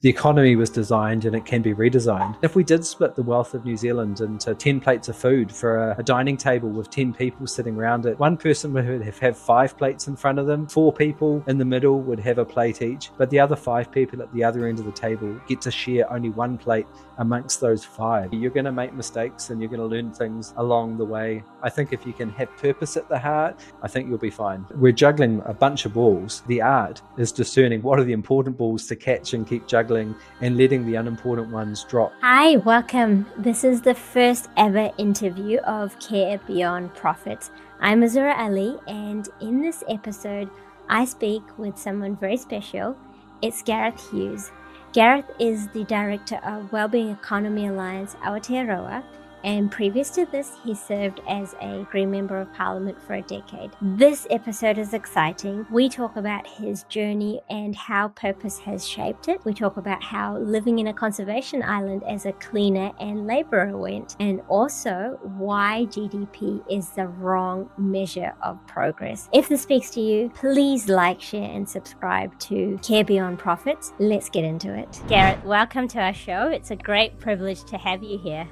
the economy was designed and it can be redesigned. If we did split the wealth of New Zealand into 10 plates of food for a dining table with 10 people sitting around it, one person would have 5 plates in front of them, 4 people in the middle would have a plate each, but the other 5 people at the other end of the table get to share only 1 plate amongst those 5. You're going to make mistakes and you're going to learn things along the way. I think if you can have purpose at the heart, I think you'll be fine. We're juggling a bunch of balls. The art is discerning what are the important balls to catch and keep juggling and letting the unimportant ones drop. Hi, welcome. This is the first ever interview of Care Beyond Profit. I'm Azura Ali, and in this episode, I speak with someone very special. It's Gareth Hughes. Gareth is the Director of Wellbeing Economy Alliance Aotearoa, and previous to this, he served as a Green Member of Parliament for a decade. This episode is exciting. We talk about his journey and how purpose has shaped it. We talk about how living in a conservation island as a cleaner and labourer went, and also why GDP is the wrong measure of progress. If this speaks to you, please like, share and subscribe to Care Beyond Profits. Let's get into it. Gareth, welcome to our show. It's a great privilege to have you here.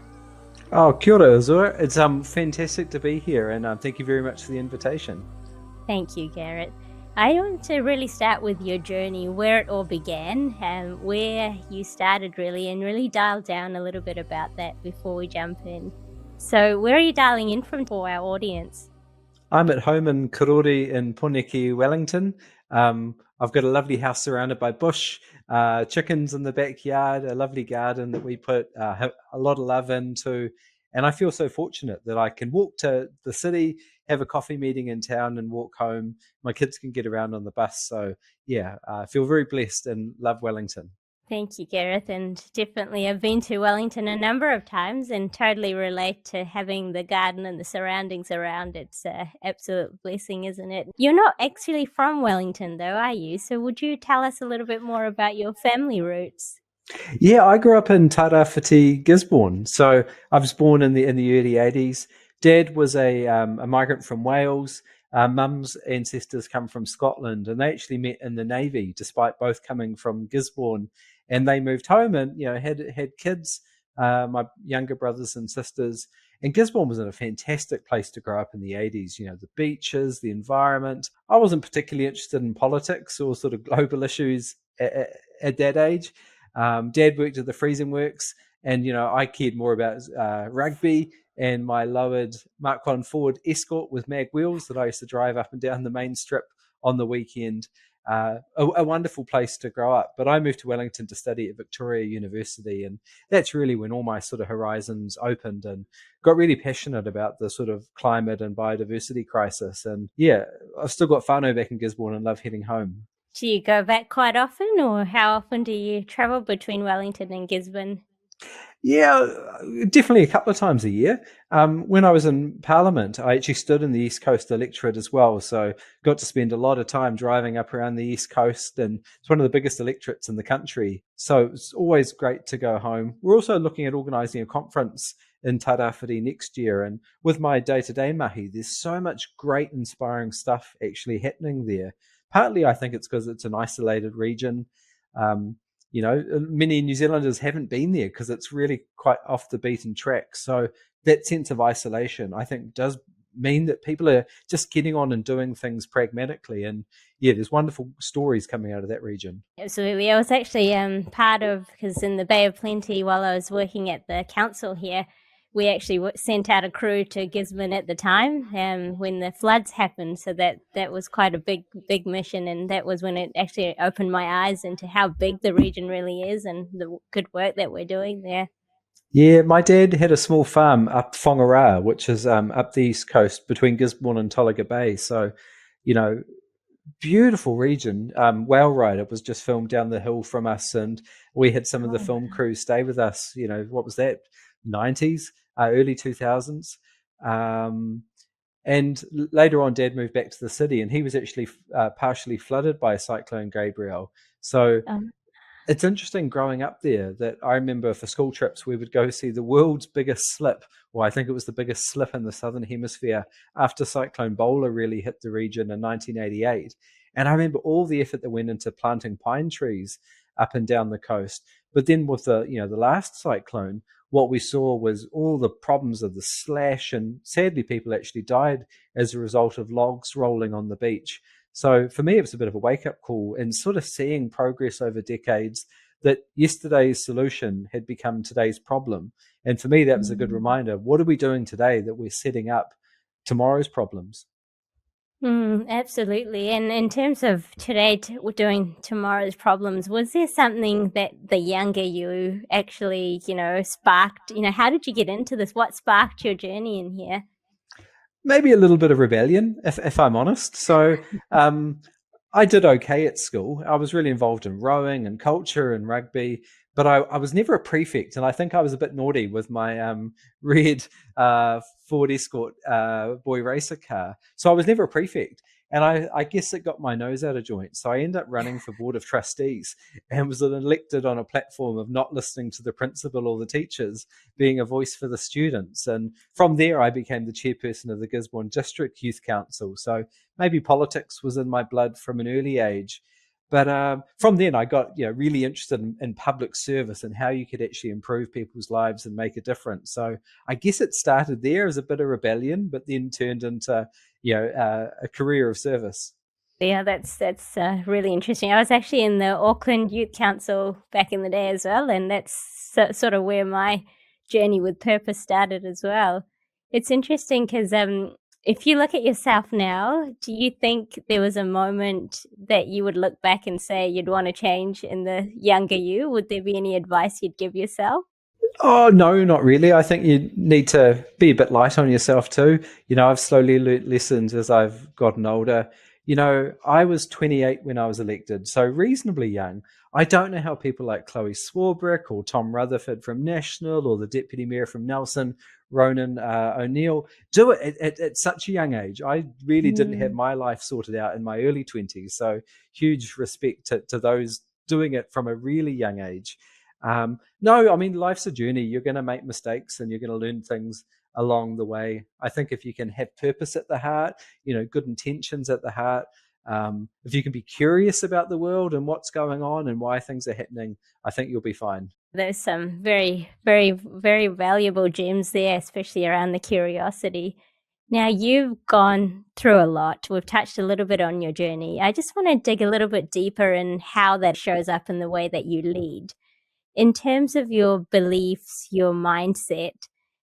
Oh, kia ora, Azura. It's fantastic to be here, and thank you very much for the invitation. Thank you, Gareth. I want to really start with your journey, where it all began, and where you started really, and really dial down a little bit about that before we jump in. So where are you dialing in from for our audience? I'm at home in Karori in Poneke, Wellington. I've got a lovely house surrounded by bush, chickens in the backyard, a lovely garden that we put a lot of love into. And I feel so fortunate that I can walk to the city, have a coffee meeting in town and walk home. My kids can get around on the bus. So yeah, I feel very blessed and love Wellington. Thank you, Gareth, and definitely I've been to Wellington a number of times and totally relate to having the garden and the surroundings around. It's an absolute blessing, isn't it? You're not actually from Wellington though, are you? So would you tell us a little bit more about your family roots? Yeah, I grew up in Tarawhiti, Gisborne. So I was born in the early 80s. Dad was a migrant from Wales. Mum's ancestors come from Scotland, and they actually met in the Navy, despite both coming from Gisborne. And they moved home and had kids, my younger brothers and sisters. And Gisborne was a fantastic place to grow up in the 80s. The beaches, the environment. I wasn't particularly interested in politics or sort of global issues at that age. Dad worked at the freezing works, and I cared more about rugby and my lowered Mark 1 Ford Escort with mag wheels that I used to drive up and down the main strip on the weekend. A wonderful place to grow up. But I moved to Wellington to study at Victoria University, and that's really when all my sort of horizons opened and got really passionate about the sort of climate and biodiversity crisis. And yeah, I've still got whānau back in Gisborne and love heading home. Do you go back quite often, or how often do you travel between Wellington and Gisborne? Yeah, definitely a couple of times a year. When I was in Parliament, I actually stood in the East Coast electorate as well. So got to spend a lot of time driving up around the East Coast, and it's one of the biggest electorates in the country. So it's always great to go home. We're also looking at organising a conference in Tarawhiti next year. And with my day-to-day mahi, there's so much great, inspiring stuff actually happening there. Partly, I think it's because it's an isolated region. Many New Zealanders haven't been there because it's really quite off the beaten track. So that sense of isolation, I think, does mean that people are just getting on and doing things pragmatically. And yeah, there's wonderful stories coming out of that region. Absolutely. I was actually part of, because in the Bay of Plenty, while I was working at the council here, we actually sent out a crew to Gisborne at the time when the floods happened. So that was quite a big mission. And that was when it actually opened my eyes into how big the region really is and the good work that we're doing there. Yeah, my dad had a small farm up Whangaroa, which is up the east coast between Gisborne and Tolaga Bay. So, beautiful region. Whale Rider was just filmed down the hill from us, and we had some of the film crew stay with us. What was that? 90s, early 2000s. And later on, Dad moved back to the city, and he was actually partially flooded by Cyclone Gabrielle. So it's interesting growing up there that I remember for school trips, we would go see the world's biggest slip. Well, I think it was the biggest slip in the Southern Hemisphere after Cyclone Bowler really hit the region in 1988. And I remember all the effort that went into planting pine trees up and down the coast. But then with the last cyclone, what we saw was all the problems of the slash, and sadly people actually died as a result of logs rolling on the beach. So for me, it was a bit of a wake-up call, and sort of seeing progress over decades that yesterday's solution had become today's problem. And for me, that was a good reminder. What are we doing today that we're setting up tomorrow's problems? Absolutely. And in terms of today doing tomorrow's problems, was there something that the younger you actually, sparked? How did you get into this? What sparked your journey in here? Maybe a little bit of rebellion, if I'm honest. So I did okay at school. I was really involved in rowing and culture and rugby, but I was never a prefect. And I think I was a bit naughty with my red Ford Escort boy racer car. So I was never a prefect. And I guess it got my nose out of joint. So I ended up running for Board of Trustees and was elected on a platform of not listening to the principal or the teachers, being a voice for the students. And from there, I became the chairperson of the Gisborne District Youth Council. So maybe politics was in my blood from an early age. But from then, I got really interested in public service and how you could actually improve people's lives and make a difference. So I guess it started there as a bit of rebellion, but then turned into a career of service. Yeah, that's really interesting. I was actually in the Auckland Youth Council back in the day as well, and that's sort of where my journey with purpose started as well. It's interesting because if you look at yourself now, do you think there was a moment that you would look back and say you'd want to change in the younger you? Would there be any advice you'd give yourself? Oh, no, not really. I think you need to be a bit light on yourself too. I've slowly learnt lessons as I've gotten older. I was 28 when I was elected, so reasonably young. I don't know how people like Chloe Swarbrick or Tom Rutherford from National or the Deputy Mayor from Nelson, Ronan O'Neill, do it at such a young age. I really didn't have my life sorted out in my early 20s, so huge respect to those doing it from a really young age. No, I mean, life's a journey. You're going to make mistakes and you're going to learn things along the way. I think if you can have purpose at the heart, good intentions at the heart, if you can be curious about the world and what's going on and why things are happening, I think you'll be fine. There's some very, very, very valuable gems there, especially around the curiosity. Now, you've gone through a lot. We've touched a little bit on your journey. I just want to dig a little bit deeper in how that shows up in the way that you lead. In terms of your beliefs, your mindset,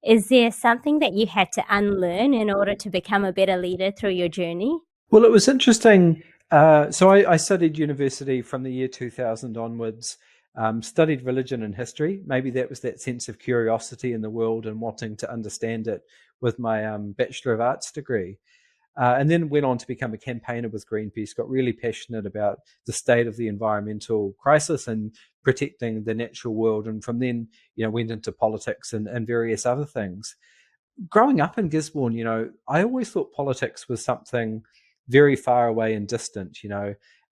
is there something that you had to unlearn in order to become a better leader through your journey? Well, it was interesting. So I studied university from the year 2000 onwards, studied religion and history. Maybe that was that sense of curiosity in the world and wanting to understand it with my Bachelor of Arts degree. And then went on to become a campaigner with Greenpeace, got really passionate about the state of the environmental crisis and protecting the natural world. And from then, went into politics and various other things. Growing up in Gisborne, I always thought politics was something very far away and distant.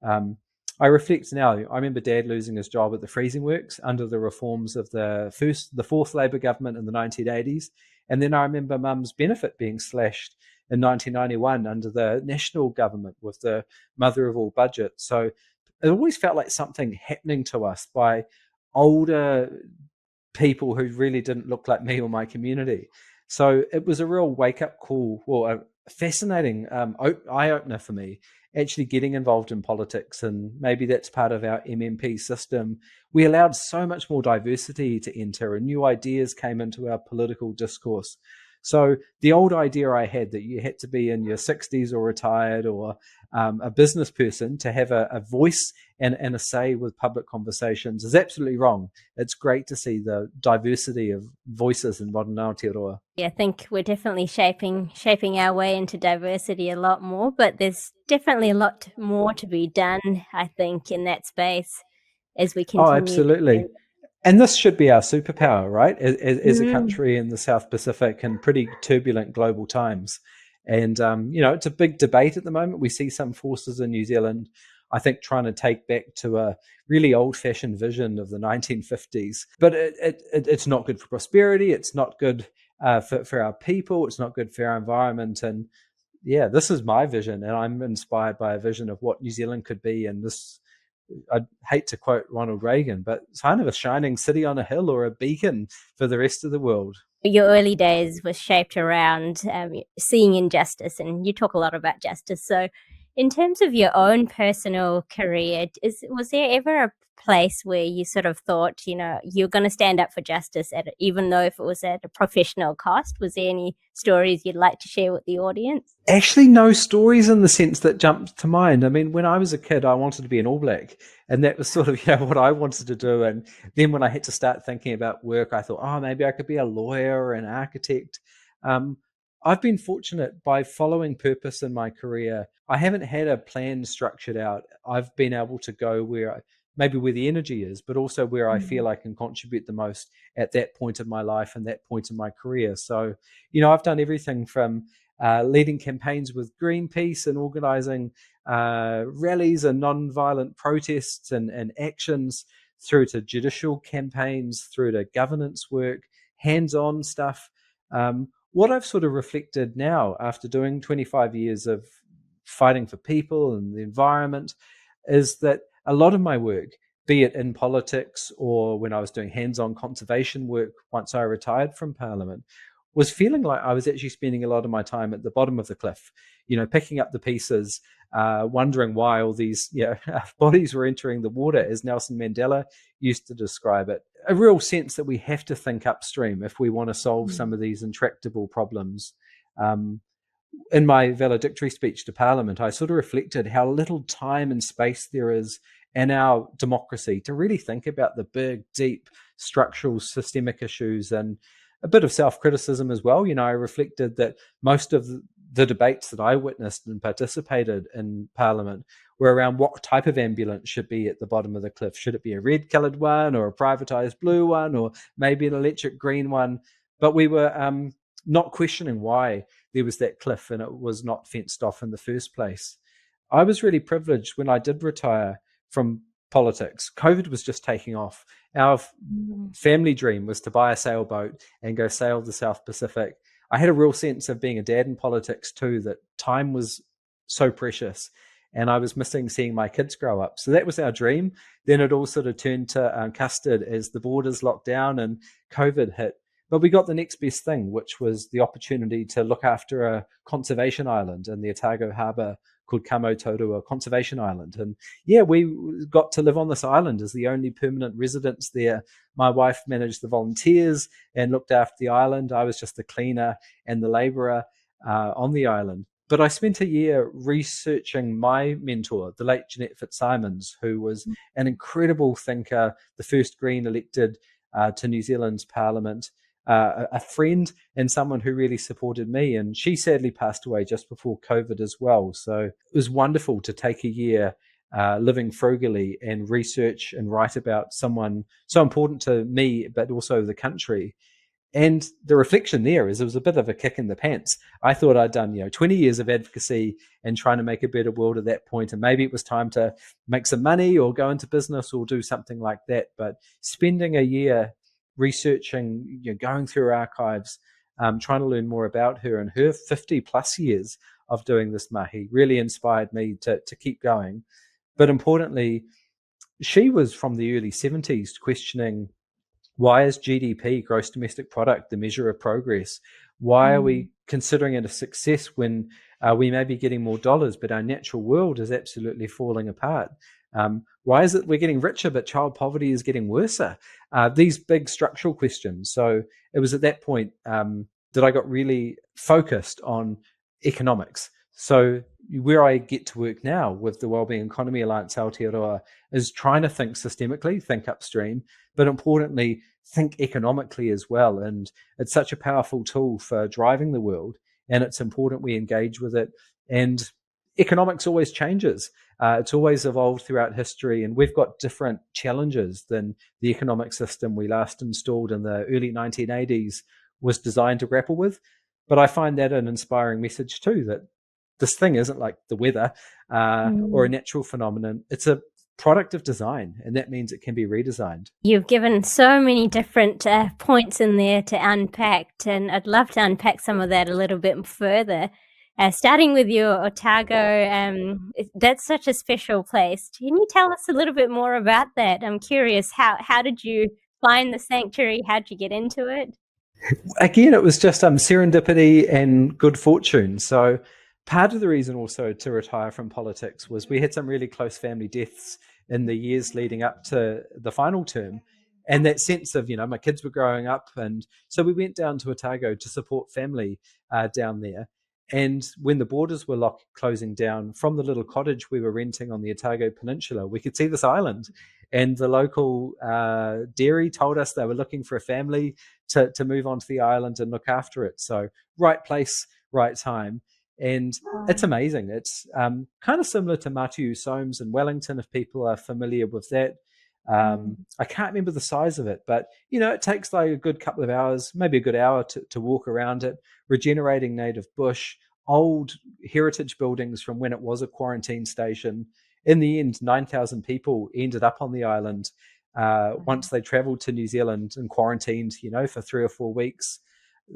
I reflect now. I remember Dad losing his job at the freezing works under the reforms of the fourth Labor government in the 1980s. And then I remember Mum's benefit being slashed in 1991 under the national government with the mother of all budget. So it always felt like something happening to us by older people who really didn't look like me or my community. So it was a real wake-up call, or a fascinating eye-opener for me, actually getting involved in politics. And maybe that's part of our MMP system. We allowed so much more diversity to enter, and new ideas came into our political discourse. So the old idea I had that you had to be in your 60s or retired or a business person to have a voice and a say with public conversations is absolutely wrong. It's great to see the diversity of voices in modern Aotearoa. Yeah, I think we're definitely shaping our way into diversity a lot more, but there's definitely a lot more to be done, I think, in that space as we continue. Oh, absolutely. And this should be our superpower, right? As a country in the South Pacific in pretty turbulent global times. And, it's a big debate at the moment. We see some forces in New Zealand, I think, trying to take back to a really old-fashioned vision of the 1950s. But it's not good for prosperity. It's not good for our people. It's not good for our environment. And, yeah, this is my vision. And I'm inspired by a vision of what New Zealand could be in this I'd hate to quote Ronald Reagan, but it's kind of a shining city on a hill or a beacon for the rest of the world. Your early days was shaped around seeing injustice, and you talk a lot about justice. So in terms of your own personal career, was there ever a place where you sort of thought, you're going to stand up for justice, even though if it was at a professional cost? Was there any stories you'd like to share with the audience? Actually, no stories in the sense that jumped to mind. I mean, when I was a kid, I wanted to be an All Black, and that was sort of what I wanted to do. And then when I had to start thinking about work, I thought, oh, maybe I could be a lawyer or an architect. I've been fortunate by following purpose in my career. I haven't had a plan structured out. I've been able to go maybe where the energy is, but also where I feel I can contribute the most at that point of my life and that point in my career. So, I've done everything from leading campaigns with Greenpeace and organizing rallies and non-violent protests and actions, through to judicial campaigns, through to governance work, hands-on stuff. What I've sort of reflected now after doing 25 years of fighting for people and the environment is that a lot of my work, be it in politics or when I was doing hands-on conservation work once I retired from Parliament, was feeling like I was actually spending a lot of my time at the bottom of the cliff, picking up the pieces, wondering why all these bodies were entering the water, as Nelson Mandela used to describe it. A real sense that we have to think upstream if we want to solve some of these intractable problems. In my valedictory speech to Parliament, I sort of reflected how little time and space there is in our democracy to really think about the big, deep, structural, systemic issues, and a bit of self-criticism as well. I reflected that most of the debates that I witnessed and participated in Parliament were around what type of ambulance should be at the bottom of the cliff. Should it be a red-coloured one or a privatised blue one or maybe an electric green one? But we were not questioning why there was that cliff and it was not fenced off in the first place. I was really privileged when I did retire from politics. COVID was just taking off. Our family dream was to buy a sailboat and go sail the South Pacific. I had a real sense of being a dad in politics too, that time was so precious and I was missing seeing my kids grow up. So that was our dream. Then it all sort of turned to custard as the borders locked down and COVID hit. But we got the next best thing, which was the opportunity to look after a conservation island in the Ōtākou harbour called Ōtākou Conservation Island. And we got to live on this island as the only permanent residents there. My wife managed the volunteers and looked after the island. I was just the cleaner and the labourer on the island. But I spent a year researching my mentor, the late Jeanette Fitzsimons, who was an incredible thinker, the first Green elected to New Zealand's Parliament, a friend and someone who really supported me. And she sadly passed away just before COVID as well. So it was wonderful to take a year living frugally and research and write about someone so important to me, but also the country. And the reflection there is it was a bit of a kick in the pants. I thought I'd done 20 years of advocacy and trying to make a better world at that point, and maybe it was time to make some money or go into business or do something like that. But spending a year researching, going through archives, trying to learn more about her and her 50 plus years of doing this mahi really inspired me to keep going. But importantly, she was from the early 70s questioning, why is GDP, gross domestic product, the measure of progress? Why are we considering it a success when we may be getting more dollars, but our natural world is absolutely falling apart? Why is it we're getting richer, but child poverty is getting worse? These big structural questions. So it was at that point that I got really focused on economics. So where I get to work now with the Wellbeing Economy Alliance Aotearoa is trying to think systemically, think upstream, but importantly, think economically as well. And it's such a powerful tool for driving the world, and it's important we engage with it. And economics always changes. It's always evolved throughout history, and we've got different challenges than the economic system we last installed in the early 1980s was designed to grapple with. But I find that an inspiring message too, that this thing isn't like the weather or a natural phenomenon. It's a product of design, and that means it can be redesigned. You've given so many different points in there to unpack, and I'd love to unpack some of that a little bit further. Starting with your Ōtākou, that's such a special place. Can you tell us a little bit more about that? I'm curious, how did you find the sanctuary? How did you get into it? Again, it was just serendipity and good fortune. So part of the reason also to retire from politics was we had some really close family deaths in the years leading up to the final term. And that sense of, my kids were growing up. And so we went down to Ōtākou to support family down there. And when the borders were closing down, from the little cottage we were renting on the Ōtākou Peninsula, we could see this island. And the local dairy told us they were looking for a family to move onto the island and look after it. So right place, right time. And it's amazing. It's kind of similar to Matu Soames in Wellington, if people are familiar with that. I can't remember the size of it, but it takes like a good couple of hours, maybe a good hour to walk around it, regenerating native bush, old heritage buildings from when it was a quarantine station. In the end, 9,000 people ended up on the island once they traveled to New Zealand and quarantined, for 3 or 4 weeks.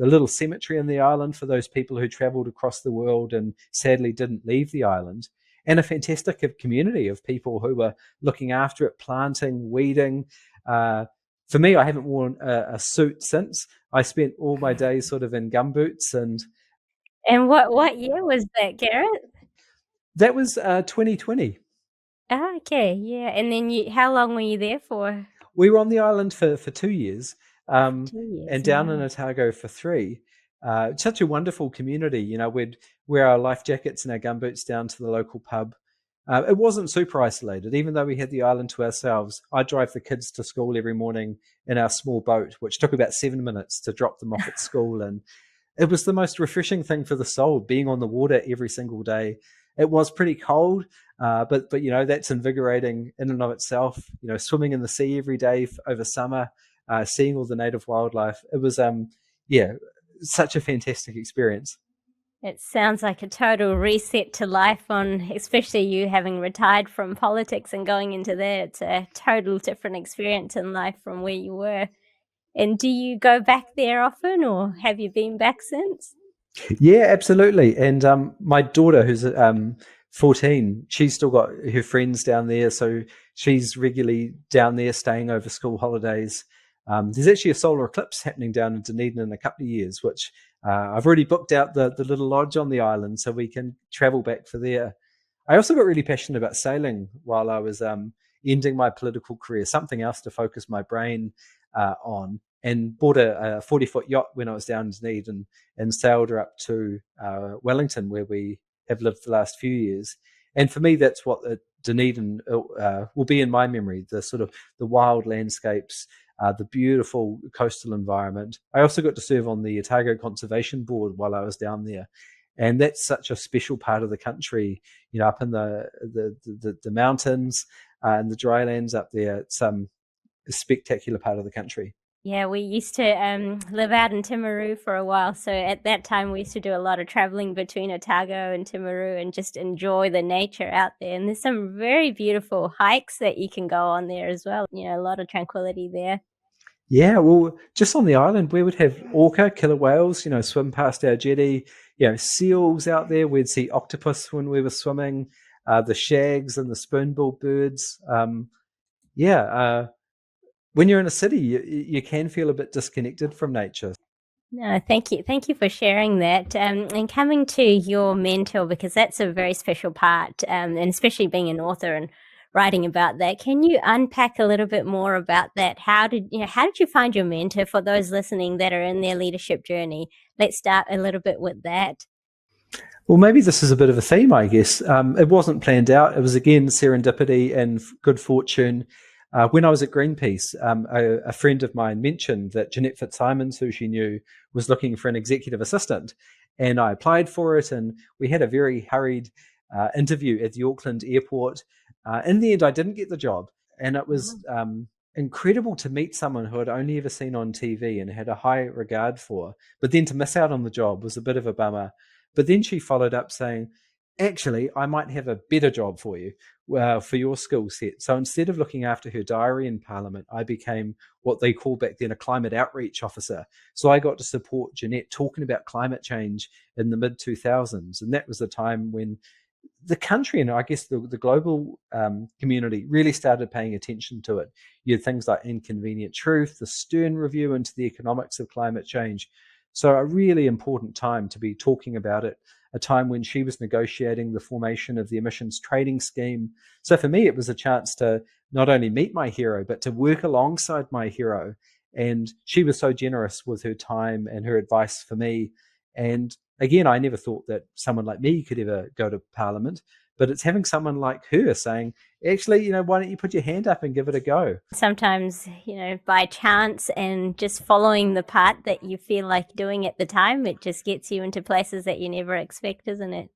A little cemetery on the island for those people who traveled across the world and sadly didn't leave the island. And a fantastic community of people who were looking after it, planting, weeding. For me, I haven't worn a suit since. I spent all my days sort of in gumboots. And what year was that, Gareth? That was 2020. Oh, okay, yeah. And then how long were you there for? We were on the island for 2 years, 2 years, and down in Ōtākou for 3. Such a wonderful community. We'd wear our life jackets and our gumboots down to the local pub. It wasn't super isolated, even though we had the island to ourselves. I'd drive the kids to school every morning in our small boat, which took about 7 minutes to drop them off at school. And it was the most refreshing thing for the soul, being on the water every single day. It was pretty cold, but that's invigorating in and of itself. Swimming in the sea every day over summer, seeing all the native wildlife. It was such a fantastic experience. It sounds like a total reset to life, especially you having retired from politics and going into there. It's a total different experience in life from where you were. And do you go back there often, or have you been back since? Yeah, absolutely. And my daughter, who's 14, she's still got her friends down there. So she's regularly down there staying over school holidays. There's actually a solar eclipse happening down in Dunedin in a couple of years, which I've already booked out the little lodge on the island so we can travel back for there. I also got really passionate about sailing while I was ending my political career, something else to focus my brain on, and bought a 40-foot yacht when I was down in Dunedin and sailed her up to Wellington, where we have lived the last few years. And for me, that's what Dunedin will be in my memory, the sort of the wild landscapes, the beautiful coastal environment. I also got to serve on the Ōtākou Conservation Board while I was down there. And that's such a special part of the country, up in the mountains and the drylands up there. It's a spectacular part of the country. Yeah, we used to live out in Timaru for a while. So at that time, we used to do a lot of traveling between Ōtākou and Timaru and just enjoy the nature out there. And there's some very beautiful hikes that you can go on there as well. A lot of tranquility there. Yeah, well, just on the island, we would have orca, killer whales, swim past our jetty, seals out there. We'd see octopus when we were swimming, the shags and the spoonbill birds. When you're in a city, you can feel a bit disconnected from nature. No, thank you. Thank you for sharing that. And coming to your mentor, because that's a very special part, and especially being an author and writing about that. Can you unpack a little bit more about that? How did you find your mentor for those listening that are in their leadership journey? Let's start a little bit with that. Well, maybe this is a bit of a theme, I guess. It wasn't planned out. It was, again, serendipity and good fortune. When I was at Greenpeace, a friend of mine mentioned that Jeanette Fitzsimons, who she knew, was looking for an executive assistant. And I applied for it, and we had a very hurried interview at the Auckland airport. In the end, I didn't get the job. And it was incredible to meet someone who I'd only ever seen on TV and had a high regard for. But then to miss out on the job was a bit of a bummer. But then she followed up saying, actually, I might have a better job for you, for your skill set. So instead of looking after her diary in Parliament, I became what they called back then a climate outreach officer. So I got to support Jeanette talking about climate change in the mid 2000s. And that was the time when the country and I guess the global community really started paying attention to it. You had things like Inconvenient Truth, the Stern Review into the economics of climate change. So a really important time to be talking about it, a time when she was negotiating the formation of the emissions trading scheme. So for me, it was a chance to not only meet my hero, but to work alongside my hero. And she was so generous with her time and her advice for me. And again, I never thought that someone like me could ever go to Parliament, but it's having someone like her saying, actually, why don't you put your hand up and give it a go? Sometimes, by chance and just following the path that you feel like doing at the time, it just gets you into places that you never expect, isn't it?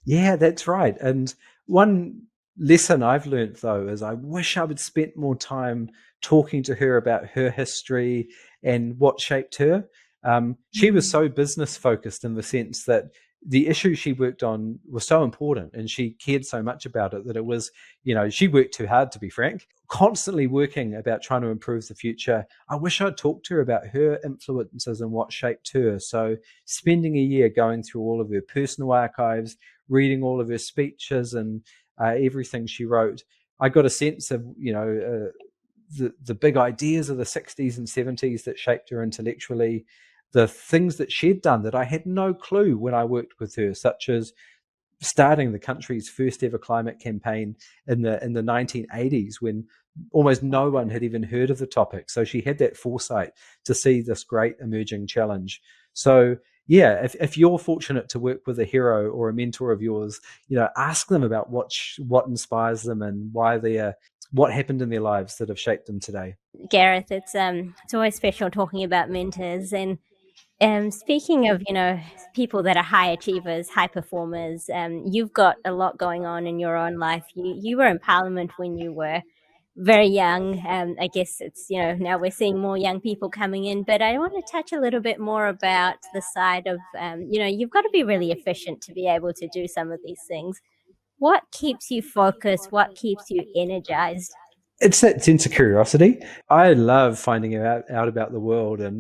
Yeah, that's right. And one lesson I've learned, though, is I wish I would spent more time talking to her about her history and what shaped her. She was so business focused in the sense that the issue she worked on was so important and she cared so much about it that it was, she worked too hard, to be frank, constantly working about trying to improve the future. I wish I'd talked to her about her influences and what shaped her. So spending a year going through all of her personal archives, reading all of her speeches and everything she wrote, I got a sense of, the big ideas of the 60s and 70s that shaped her intellectually, the things that she'd done that I had no clue when I worked with her, such as starting the country's first ever climate campaign in the 1980s when almost no one had even heard of the topic. So she had that foresight to see this great emerging challenge. So yeah, if you're fortunate to work with a hero or a mentor of yours, ask them about what inspires them and why they are, what happened in their lives that have shaped them today. Gareth, it's always special talking about mentors. And speaking of, people that are high achievers, high performers, you've got a lot going on in your own life. You were in Parliament when you were very young. I guess it's, now we're seeing more young people coming in, but I want to touch a little bit more about the side of, you've got to be really efficient to be able to do some of these things. What keeps you focused? What keeps you energized? It's that sense of curiosity. I love finding out about the world, and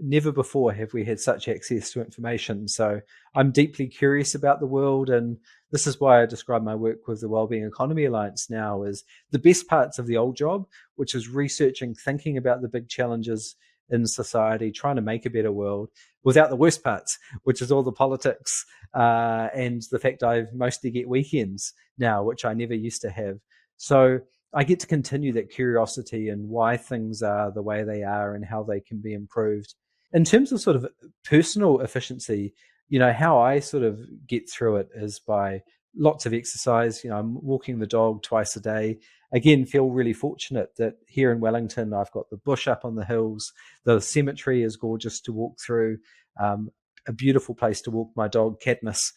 never before have we had such access to information. So I'm deeply curious about the world, and this is why I describe my work with the Wellbeing Economy Alliance now as the best parts of the old job, which is researching, thinking about the big challenges in society, trying to make a better world, without the worst parts, which is all the politics and the fact I mostly get weekends now, which I never used to have. So I get to continue that curiosity and why things are the way they are and how they can be improved. In terms of sort of personal efficiency, how I sort of get through it is by lots of exercise. I'm walking the dog twice a day. Again, feel really fortunate that here in Wellington, I've got the bush up on the hills. The cemetery is gorgeous to walk through. A beautiful place to walk my dog, Cadmus,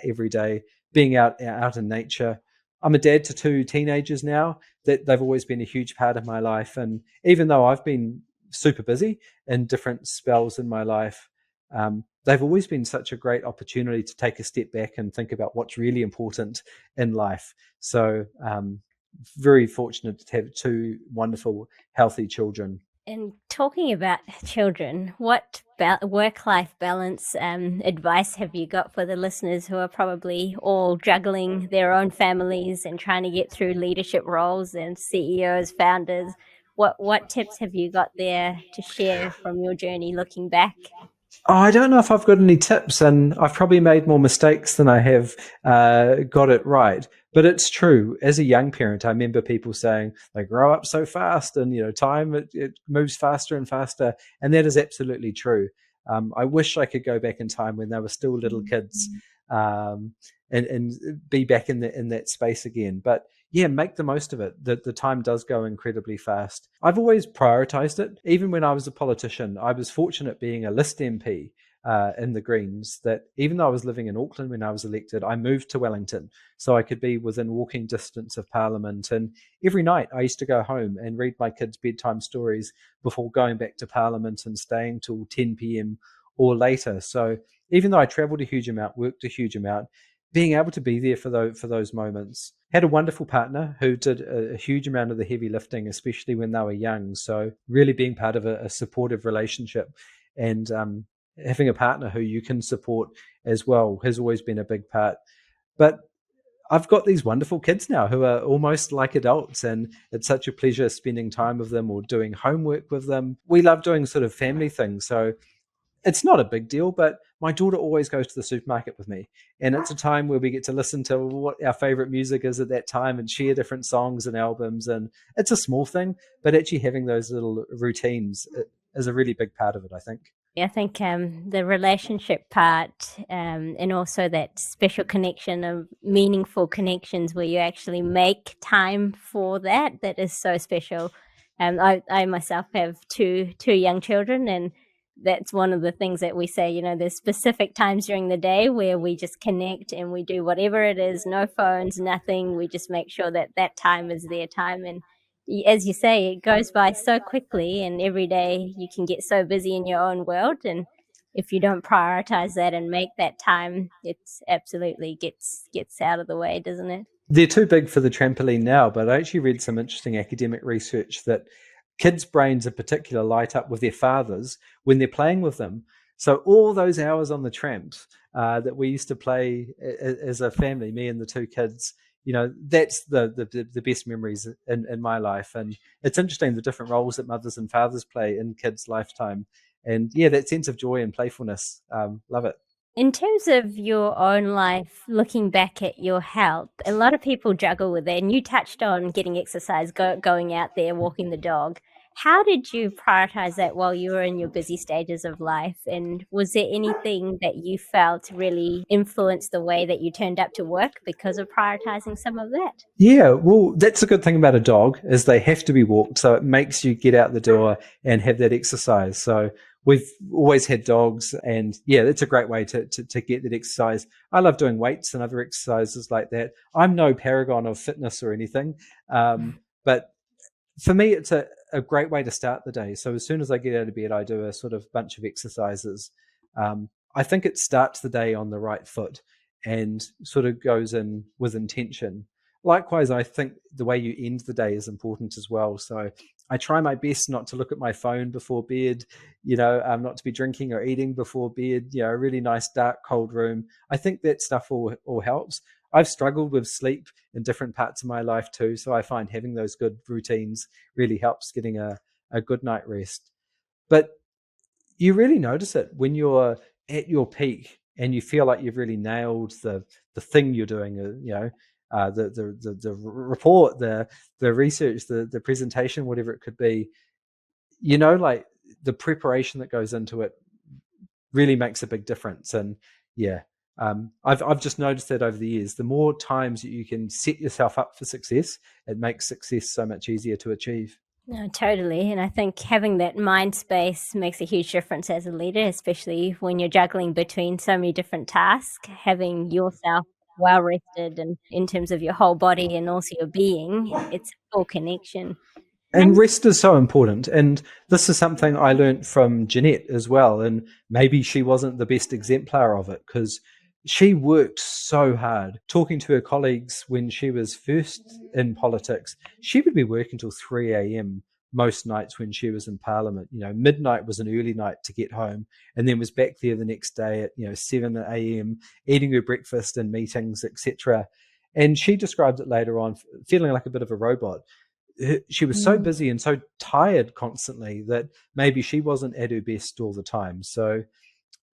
every day. Being out in nature. I'm a dad to two teenagers now. That they've always been a huge part of my life. And even though I've been super busy in different spells in my life, they've always been such a great opportunity to take a step back and think about what's really important in life. So very fortunate to have two wonderful, healthy children. And talking about children, what work-life balance advice have you got for the listeners who are probably all juggling their own families and trying to get through leadership roles and CEOs, founders? What tips have you got there to share from your journey looking back? I don't know if I've got any tips, and I've probably made more mistakes than I have got it right. But it's true. As a young parent, I remember people saying they grow up so fast, and time it moves faster and faster, and that is absolutely true. I wish I could go back in time when they were still little kids, and be back in that space again. But yeah, make the most of it. The time does go incredibly fast. I've always prioritized it. Even when I was a politician, I was fortunate being a list MP in the Greens, that even though I was living in Auckland when I was elected, I moved to Wellington so I could be within walking distance of Parliament. And every night I used to go home and read my kids' bedtime stories before going back to Parliament and staying till 10 p.m. or later. So even though I traveled a huge amount, worked a huge amount, being able to be there for those moments. Had a wonderful partner who did a huge amount of the heavy lifting, especially when they were young. So really being part of a supportive relationship and having a partner who you can support as well has always been a big part. But I've got these wonderful kids now who are almost like adults, and it's such a pleasure spending time with them or doing homework with them. We love doing sort of family things. So it's not a big deal, but my daughter always goes to the supermarket with me. And it's a time where we get to listen to what our favorite music is at that time and share different songs and albums. And it's a small thing, but actually having those little routines is a really big part of it, I think. I think the relationship part and also that special connection of meaningful connections where you actually make time for that is so special. I myself have two young children, and that's one of the things that we say, there's specific times during the day where we just connect and we do whatever it is, no phones, nothing. We just make sure that time is their time. And as you say, it goes by so quickly, and every day you can get so busy in your own world. And if you don't prioritize that and make that time, it's absolutely gets out of the way, doesn't it? They're too big for the trampoline now, but I actually read some interesting academic research that kids' brains in particular light up with their fathers when they're playing with them. So all those hours on the tramps that we used to play as a family, me and the two kids, that's the best memories in my life. And it's interesting the different roles that mothers and fathers play in kids' lifetime. And yeah, that sense of joy and playfulness, love it. In terms of your own life, looking back at your health, a lot of people juggle with it. And you touched on getting exercise, going out there, walking the dog. How did you prioritize that while you were in your busy stages of life? And was there anything that you felt really influenced the way that you turned up to work because of prioritizing some of that? Yeah, well, that's a good thing about a dog is they have to be walked. So it makes you get out the door and have that exercise. So we've always had dogs, and yeah, that's a great way to get that exercise. I love doing weights and other exercises like that. I'm no paragon of fitness or anything, but for me, it's a great way to start the day. So as soon as I get out of bed, I do a sort of bunch of exercises. I think it starts the day on the right foot and sort of goes in with intention. Likewise, I think the way you end the day is important as well. So I try my best not to look at my phone before bed, not to be drinking or eating before bed, a really nice, dark, cold room. I think that stuff all helps. I've struggled with sleep in different parts of my life too. So I find having those good routines really helps getting a good night rest. But you really notice it when you're at your peak and you feel like you've really nailed the thing you're doing, the report, the research, the presentation, whatever it could be, like the preparation that goes into it really makes a big difference. And yeah, I've just noticed that over the years, the more times that you can set yourself up for success, it makes success so much easier to achieve. No, totally. And I think having that mind space makes a huge difference as a leader, especially when you're juggling between so many different tasks. Having yourself well rested and in terms of your whole body and also your being, it's a full connection. And rest is so important. And this is something I learned from Jeanette as well. And maybe she wasn't the best exemplar of it because she worked so hard. Talking to her colleagues when she was first in politics, she would be working till 3 a.m. most nights when she was in Parliament. Midnight was an early night to get home, and then was back there the next day at 7 a.m. eating her breakfast and meetings, etc. And she described it later on feeling like a bit of a robot. She was so busy and so tired constantly that maybe she wasn't at her best all the time. So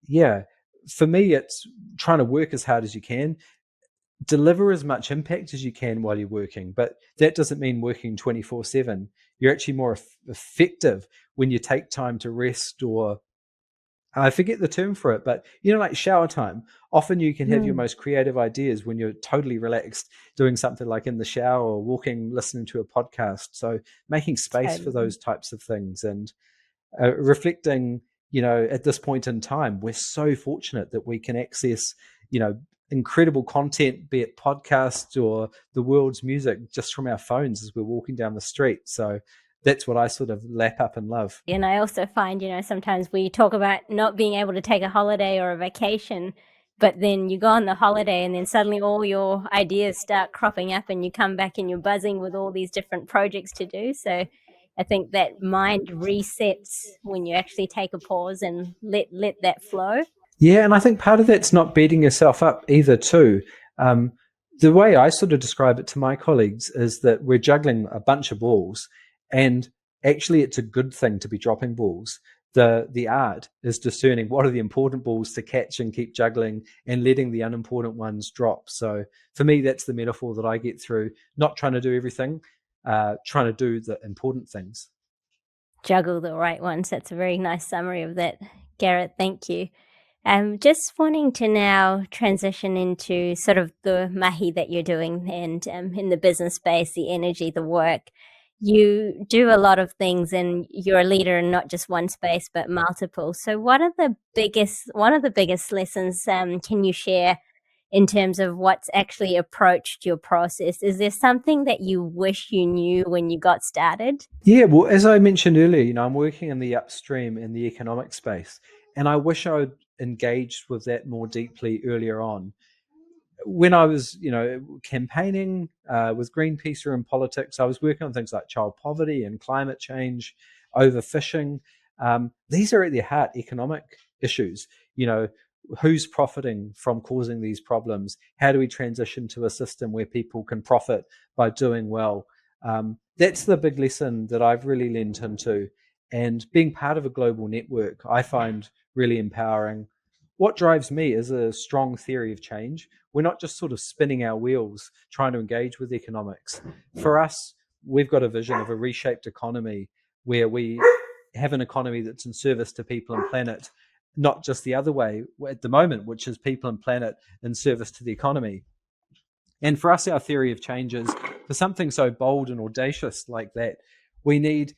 yeah, for me, it's trying to work as hard as you can, deliver as much impact as you can while you're working. But that doesn't mean working 24/7. You're actually more effective when you take time to rest, or I forget the term for it, but like shower time. Often you can have your most creative ideas when you're totally relaxed, doing something like in the shower or walking, listening to a podcast. So making space for those types of things and reflecting, at this point in time, we're so fortunate that we can access, incredible content, be it podcasts or the world's music, just from our phones as we're walking down the street. So that's what I sort of lap up and love. And I also find, sometimes we talk about not being able to take a holiday or a vacation. but then you go on the holiday and then suddenly all your ideas start cropping up and you come back and you're buzzing with all these different projects to do. So I think that mind resets when you actually take a pause and let that flow. Yeah, and I think part of that's not beating yourself up either too. The way I sort of describe it to my colleagues is that we're juggling a bunch of balls, and actually it's a good thing to be dropping balls. The art is discerning what are the important balls to catch and keep juggling and letting the unimportant ones drop. So for me, that's the metaphor that I get through, not trying to do everything, trying to do the important things. Juggle the right ones. That's a very nice summary of that, Gareth. Thank you. Just wanting to now transition into sort of the mahi that you're doing and in the business space, the energy, the work. You do a lot of things and you're a leader in not just one space, but multiple. So one of the biggest lessons can you share in terms of what's actually approached your process? Is there something that you wish you knew when you got started? Yeah, well, as I mentioned earlier, I'm working in the upstream in the economic space, and I wish I'd engaged with that more deeply earlier on. When I was, campaigning with Greenpeace or in politics, I was working on things like child poverty and climate change, overfishing. These are at their heart economic issues. Who's profiting from causing these problems? How do we transition to a system where people can profit by doing well? That's the big lesson that I've really lent into. And being part of a global network, I find really empowering. What drives me is a strong theory of change. We're not just sort of spinning our wheels trying to engage with economics. For us, we've got a vision of a reshaped economy where we have an economy that's in service to people and planet, not just the other way at the moment, which is people and planet in service to the economy. And for us, our theory of change is for something so bold and audacious like that, we need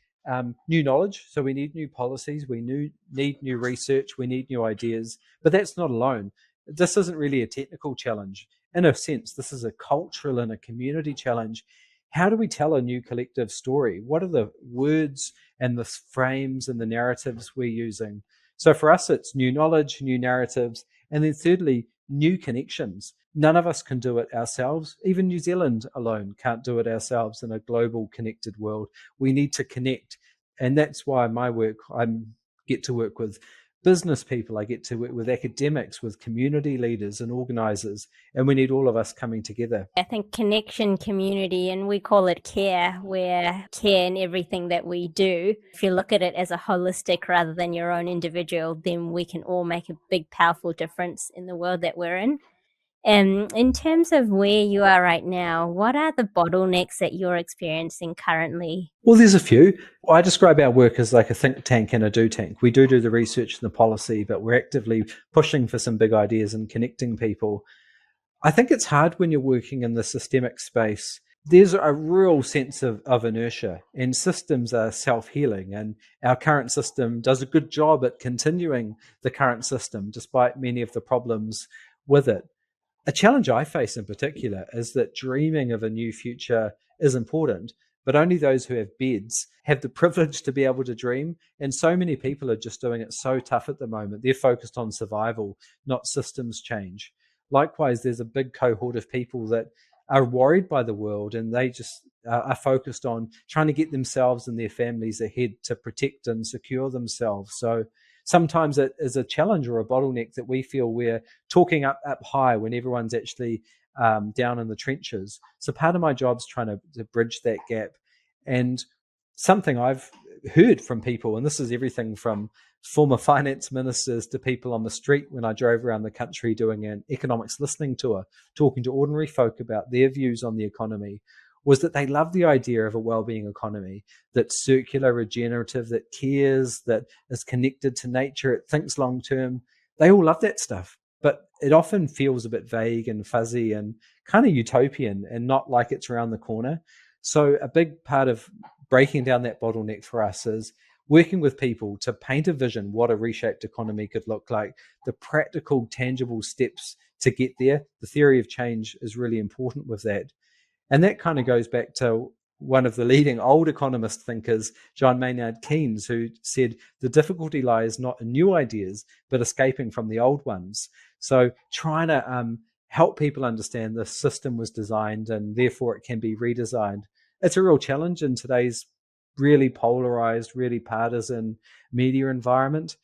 new knowledge. So we need new policies, we need new research, we need new ideas. But that's not alone. This isn't really a technical challenge. In a sense, this is a cultural and a community challenge. How do we tell a new collective story? What are the words and the frames and the narratives we're using? So for us, it's new knowledge, new narratives, and then thirdly, new connections. None of us can do it ourselves. Even New Zealand alone can't do it ourselves in a global connected world. We need to connect. And that's why my work, I get to work with business people, I get to work with academics, with community leaders and organizers, and we need all of us coming together. I think connection, community, and we call it care, where care in everything that we do. If you look at it as a holistic rather than your own individual, then we can all make a big, powerful difference in the world that we're in. And in terms of where you are right now, what are the bottlenecks that you're experiencing currently? Well, there's a few. I describe our work as like a think tank and a do tank. We do the research and the policy, but we're actively pushing for some big ideas and connecting people. I think it's hard when you're working in the systemic space. There's a real sense of inertia, and systems are self-healing, and our current system does a good job at continuing the current system despite many of the problems with it. A challenge I face in particular is that dreaming of a new future is important, but only those who have beds have the privilege to be able to dream. And so many people are just doing it so tough at the moment. They're focused on survival, not systems change. Likewise, there's a big cohort of people that are worried by the world, and they just are focused on trying to get themselves and their families ahead to protect and secure themselves. So sometimes it is a challenge or a bottleneck that we feel we're talking up high when everyone's actually down in the trenches. So part of my job is trying to bridge that gap. And something I've heard from people, and this is everything from former finance ministers to people on the street when I drove around the country doing an economics listening tour, talking to ordinary folk about their views on the economy, was that they love the idea of a well-being economy that's circular, regenerative, that cares, that is connected to nature, it thinks long-term. They all love that stuff, but it often feels a bit vague and fuzzy and kind of utopian and not like it's around the corner. So a big part of breaking down that bottleneck for us is working with people to paint a vision what a reshaped economy could look like, the practical, tangible steps to get there. The theory of change is really important with that. And that kind of goes back to one of the leading old economist thinkers, John Maynard Keynes, who said the difficulty lies not in new ideas, but escaping from the old ones. So trying to help people understand the system was designed and therefore it can be redesigned. It's a real challenge in today's really polarized, really partisan media environment.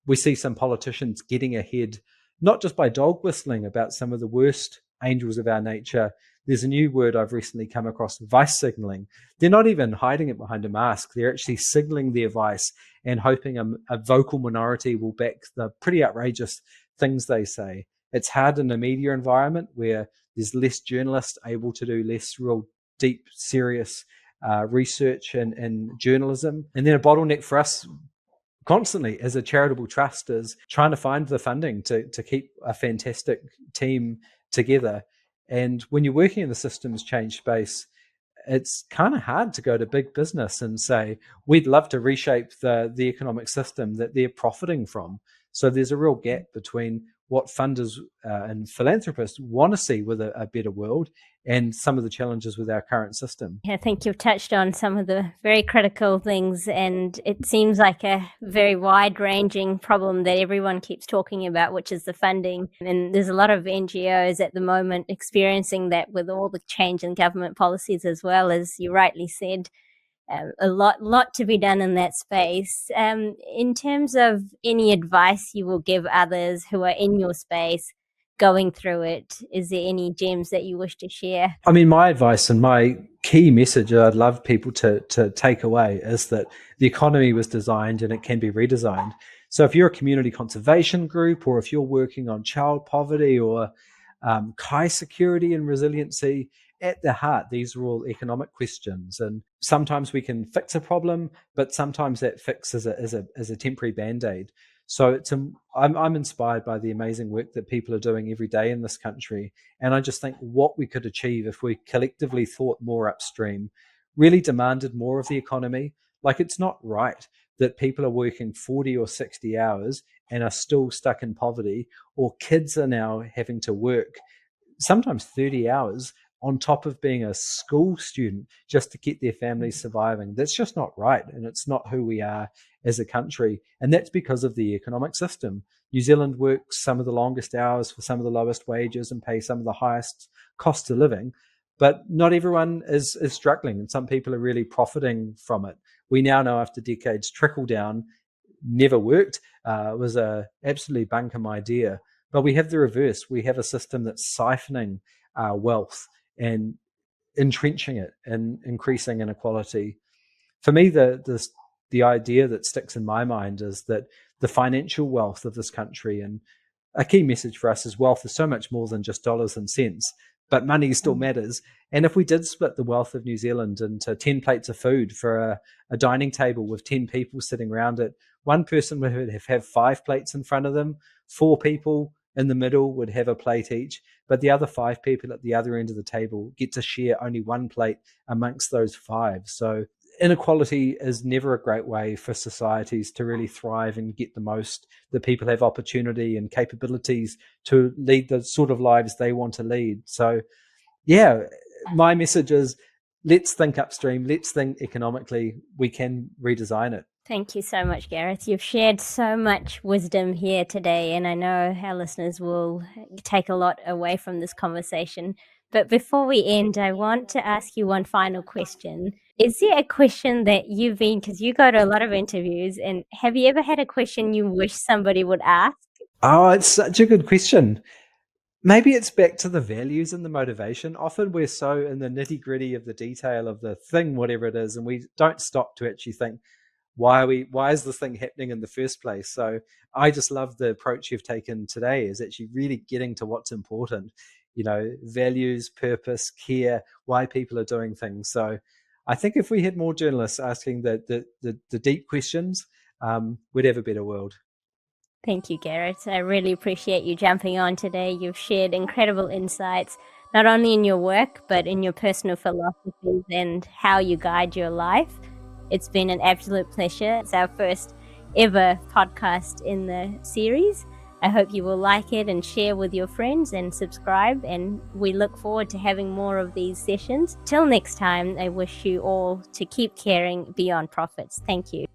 We see some politicians getting ahead, not just by dog whistling about some of the worst angels of our nature. There's a new word I've recently come across, vice signaling. They're not even hiding it behind a mask. They're actually signaling their vice and hoping a vocal minority will back the pretty outrageous things they say. It's hard in a media environment where there's less journalists able to do less real deep, serious research and journalism. And then a bottleneck for us constantly as a charitable trust is trying to find the funding to keep a fantastic team together. And when you're working in the systems change space, it's kind of hard to go to big business and say, we'd love to reshape the economic system that they're profiting from. So there's a real gap between what funders and philanthropists want to see with a better world and some of the challenges with our current system. I think you've touched on some of the very critical things, and it seems like a very wide-ranging problem that everyone keeps talking about, which is the funding. And there's a lot of NGOs at the moment experiencing that with all the change in government policies, as well, as you rightly said. A lot to be done in that space. In terms of any advice you will give others who are in your space going through it, is there any gems that you wish to share? I mean, my advice and my key message I'd love people to take away is that the economy was designed and it can be redesigned. So if you're a community conservation group, or if you're working on child poverty or Kai security and resiliency, at the heart, these are all economic questions. And sometimes we can fix a problem, but sometimes that fix is a temporary band-aid. So I'm inspired by the amazing work that people are doing every day in this country. And I just think what we could achieve if we collectively thought more upstream, really demanded more of the economy. Like, it's not right that people are working 40 or 60 hours and are still stuck in poverty, or kids are now having to work sometimes 30 hours on top of being a school student just to keep their families surviving. That's just not right. And it's not who we are as a country. And that's because of the economic system. New Zealand works some of the longest hours for some of the lowest wages and pay some of the highest cost of living. But not everyone is struggling, and some people are really profiting from it. We now know, after decades, trickle down never worked. It was a absolutely bunkum idea. But we have the reverse. We have a system that's siphoning wealth and entrenching it and increasing inequality. For me, the idea that sticks in my mind is that the financial wealth of this country, and a key message for us is wealth is so much more than just dollars and cents, but money still matters. And if we did split the wealth of New Zealand into 10 plates of food for a dining table with 10 people sitting around it, one person would have 5 plates in front of them, 4 people in the middle would have a plate each, but the other 5 people at the other end of the table get to share only 1 plate amongst those 5. So inequality is never a great way for societies to really thrive and get the most, that people have opportunity and capabilities to lead the sort of lives they want to lead. So yeah, my message is, let's think upstream, let's think economically, we can redesign it. Thank you so much, Gareth. You've shared so much wisdom here today, and I know our listeners will take a lot away from this conversation. But before we end, I want to ask you one final question. Is there a question that because you go to a lot of interviews, and have you ever had a question you wish somebody would ask? Oh, it's such a good question. Maybe it's back to the values and the motivation. Often we're so in the nitty-gritty of the detail of the thing, whatever it is, and we don't stop to actually think, why is this thing happening in the first place? So I just love the approach you've taken today, is actually really getting to what's important, values, purpose, care, why people are doing things. So I think if we had more journalists asking the deep questions, we'd have a better world. Thank you, Gareth. I really appreciate you jumping on today. You've shared incredible insights, not only in your work, but in your personal philosophies and how you guide your life. It's been an absolute pleasure. It's our first ever podcast in the series. I hope you will like it and share with your friends and subscribe, and we look forward to having more of these sessions. Till next time, I wish you all to keep caring beyond profits. Thank you.